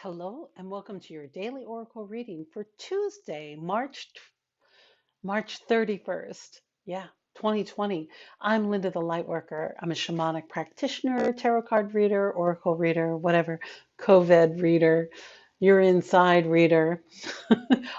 Hello and welcome to your daily oracle reading for Tuesday, March 31st. Yeah, 2020. I'm Linda the Lightworker. I'm a shamanic practitioner, tarot card reader, oracle reader, whatever, COVID reader, you're inside reader.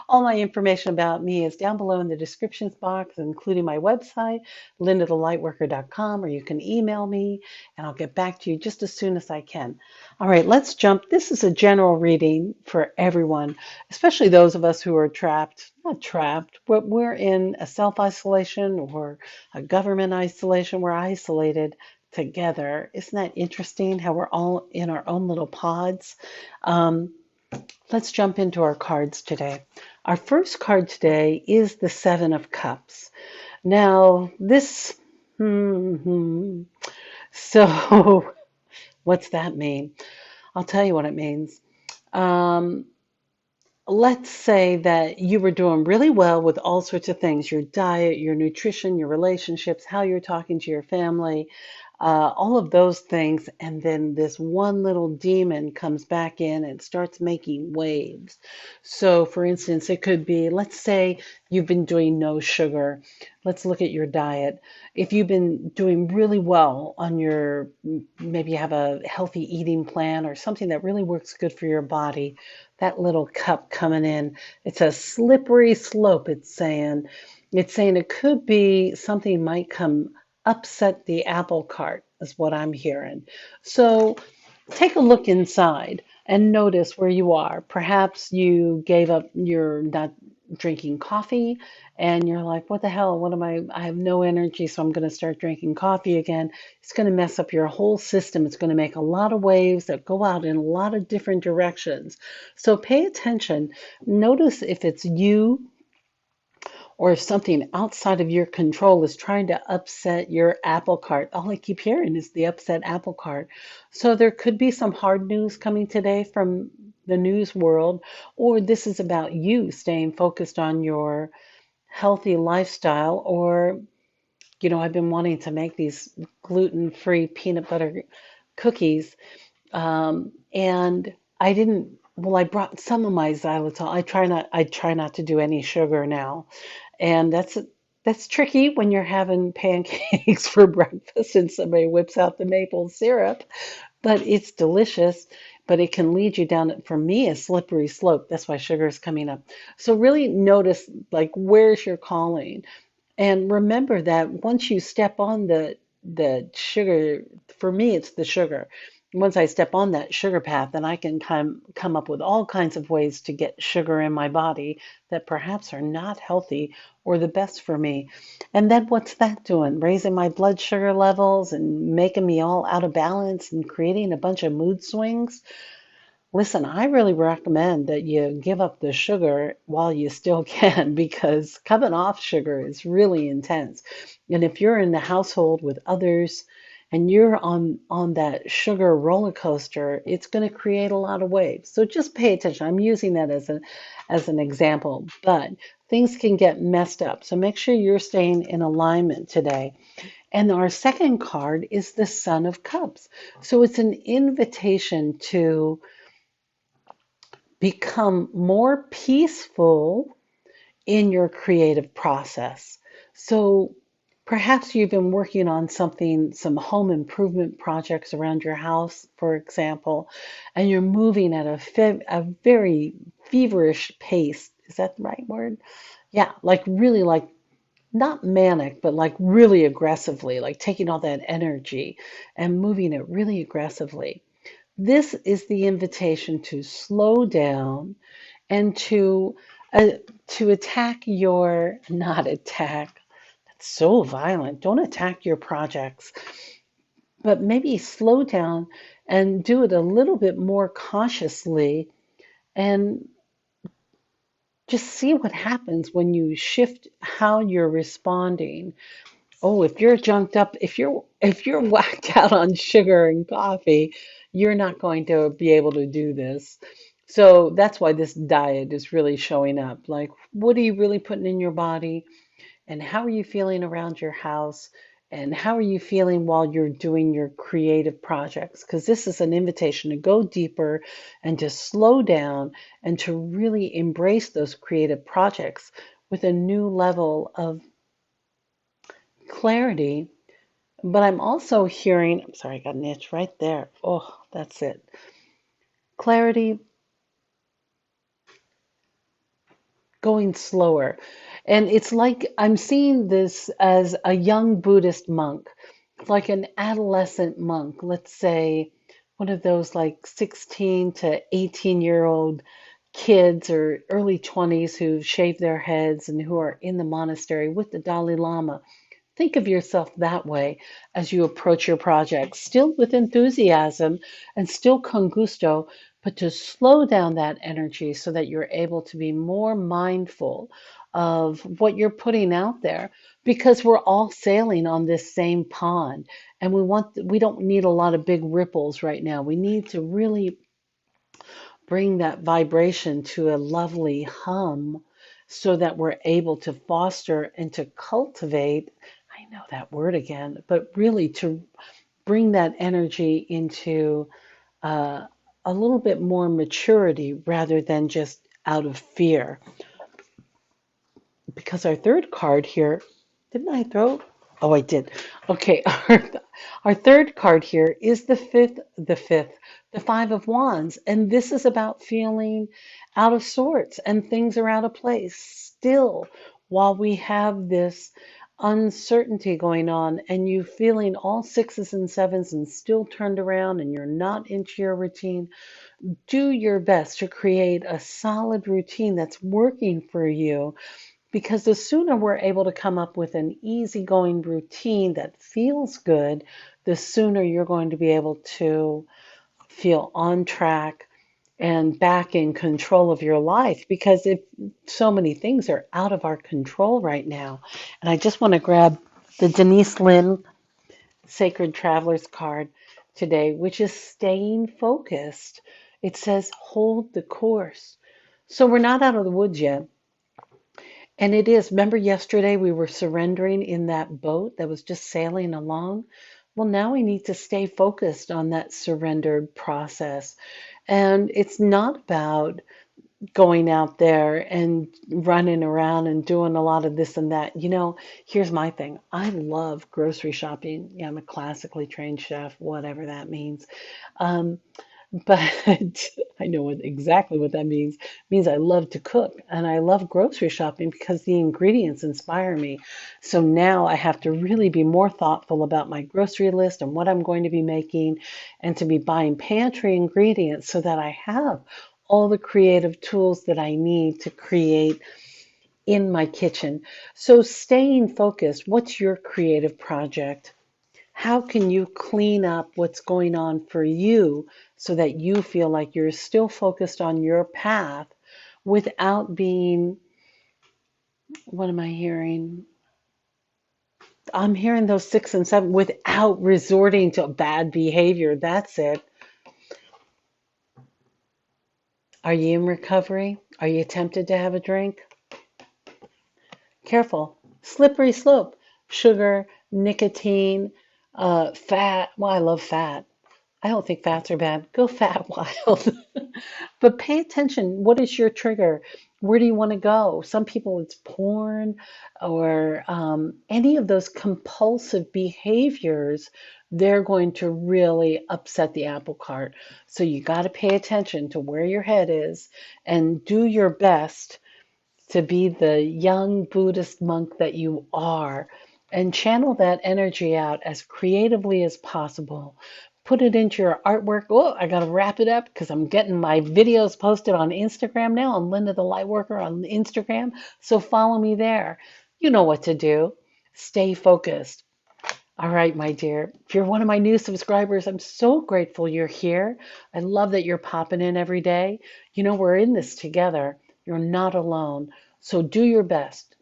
All my information about me is down below in the descriptions box, including my website, LindaTheLightWorker.com, or you can email me and I'll get back to you just as soon as I can. All right, let's jump. This is a general reading for everyone, especially those of us who are trapped, not trapped, but we're in a self-isolation or a government isolation. We're isolated together. Isn't that interesting how we're all in our own little pods? Um, let's jump into our cards today. Our first card today is the Seven of Cups. Now, this, so what's that mean? I'll tell you what it means. Um, let's say that you were doing really well with all sorts of things, your diet, your nutrition, your relationships, how you're talking to your family, all of those things. And then this one little demon comes back in and starts making waves. So, for instance, it could be, let's say you've been doing no sugar. Let's look at your diet. If you've been doing really well on your, maybe you have a healthy eating plan or something that really works good for your body, that little cup coming in, it's a slippery slope, it's saying. It's saying it could be something might come upset the apple cart, is what I'm hearing. So take a look inside and notice where you are. Perhaps you gave up, you're not drinking coffee, and you're like, what the hell? What am I have no energy, so I'm going to start drinking coffee again. It's going to mess up your whole system. It's going to make a lot of waves that go out in a lot of different directions. So pay attention. Notice if it's you or if something outside of your control is trying to upset your apple cart. All I keep hearing is the upset apple cart. So there could be some hard news coming today from the news world, or this is about you staying focused on your healthy lifestyle, or, I've been wanting to make these gluten-free peanut butter cookies, and I didn't. Well, I brought some of my xylitol. I try not to do any sugar now, and that's tricky when you're having pancakes for breakfast and somebody whips out the maple syrup, but it's delicious. But it can lead you down, for me, a slippery slope. That's why sugar is coming up. So really notice, like, where's your calling? And remember that once you step on the sugar, for me, it's the sugar. Once I step on that sugar path, then I can come up with all kinds of ways to get sugar in my body that perhaps are not healthy or the best for me. And then what's that doing? Raising my blood sugar levels and making me all out of balance and creating a bunch of mood swings. Listen, I really recommend that you give up the sugar while you still can, because coming off sugar is really intense. And if you're in the household with others and you're on that sugar roller coaster, it's going to create a lot of waves. So just pay attention. I'm using that as an example, but things can get messed up. So make sure you're staying in alignment today. And our second card is the Son of Cups. So it's an invitation to become more peaceful in your creative process. So perhaps you've been working on something, some home improvement projects around your house, for example, and you're moving at a very feverish pace. Is that the right word? Yeah, like really, like not manic, but like really aggressively, like taking all that energy and moving it really aggressively. This is the invitation to slow down and uh, to attack your, not attack, that's so violent. Don't attack your projects, but maybe slow down and do it a little bit more cautiously and just see what happens when you shift how you're responding. Oh, if you're junked up, if you're whacked out on sugar and coffee, you're not going to be able to do this. So that's why this diet is really showing up. Like, what are you really putting in your body? And how are you feeling around your house? And how are you feeling while you're doing your creative projects? Because this is an invitation to go deeper and to slow down and to really embrace those creative projects with a new level of clarity. But I'm also hearing, I'm sorry, I got an itch right there. Oh, that's it. Clarity, going slower. And it's like I'm seeing this as a young Buddhist monk, like an adolescent monk, let's say one of those like 16 to 18-year-old kids or early 20s who shave their heads and who are in the monastery with the Dalai Lama. Think of yourself that way as you approach your project, still with enthusiasm and still con gusto, but to slow down that energy so that you're able to be more mindful of what you're putting out there because we're all sailing on this same pond and we don't need a lot of big ripples right now. We need to really bring that vibration to a lovely hum so that we're able to foster and to cultivate. I know that word again, but really to bring that energy into uh, a little bit more maturity rather than just out of fear. Because our third card here, didn't I throw? Oh, I did. Okay, our third card here is the Five of Wands, and this is about feeling out of sorts and things are out of place still while we have this uncertainty going on and you feeling all sixes and sevens and still turned around and you're not into your routine. Do your best to create a solid routine that's working for you because the sooner we're able to come up with an easygoing routine that feels good, the sooner you're going to be able to feel on track and back in control of your life. Because if so many things are out of our control right now, and I just want to grab the Denise Linn Sacred Traveler's card today, which is staying focused. It says hold the course. So we're not out of the woods yet. And it is. Remember yesterday we were surrendering in that boat that was just sailing along? Well, now we need to stay focused on that surrendered process. And it's not about going out there and running around and doing a lot of this and that. Here's my thing. I love grocery shopping. Yeah, I'm a classically trained chef, whatever that means. Um, but I know exactly what that means. It means I love to cook and I love grocery shopping because the ingredients inspire me. So now I have to really be more thoughtful about my grocery list and what I'm going to be making and to be buying pantry ingredients so that I have all the creative tools that I need to create in my kitchen. So staying focused, what's your creative project? How can you clean up what's going on for you so that you feel like you're still focused on your path without being, what am I hearing? I'm hearing those six and seven without resorting to bad behavior. That's it. Are you in recovery? Are you tempted to have a drink? Careful. Slippery slope. Sugar, nicotine, fat. Well, I love fat. I don't think fats are bad. Go fat wild. But pay attention. What is your trigger? Where do you want to go? Some people, it's porn or any of those compulsive behaviors. They're going to really upset the apple cart. So you got to pay attention to where your head is and do your best to be the young Buddhist monk that you are and channel that energy out as creatively as possible. Put it into your artwork. Oh, I got to wrap it up because I'm getting my videos posted on Instagram now. I'm Linda the Lightworker on Instagram. So follow me there. You know what to do. Stay focused. All right, my dear. If you're one of my new subscribers, I'm so grateful you're here. I love that you're popping in every day. We're in this together. You're not alone. So do your best.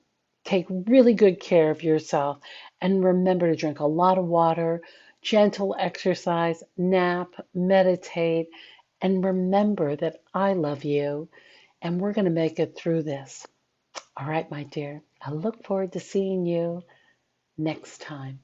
Take really good care of yourself and remember to drink a lot of water, gentle exercise, nap, meditate, and remember that I love you and we're going to make it through this. All right, my dear. I look forward to seeing you next time.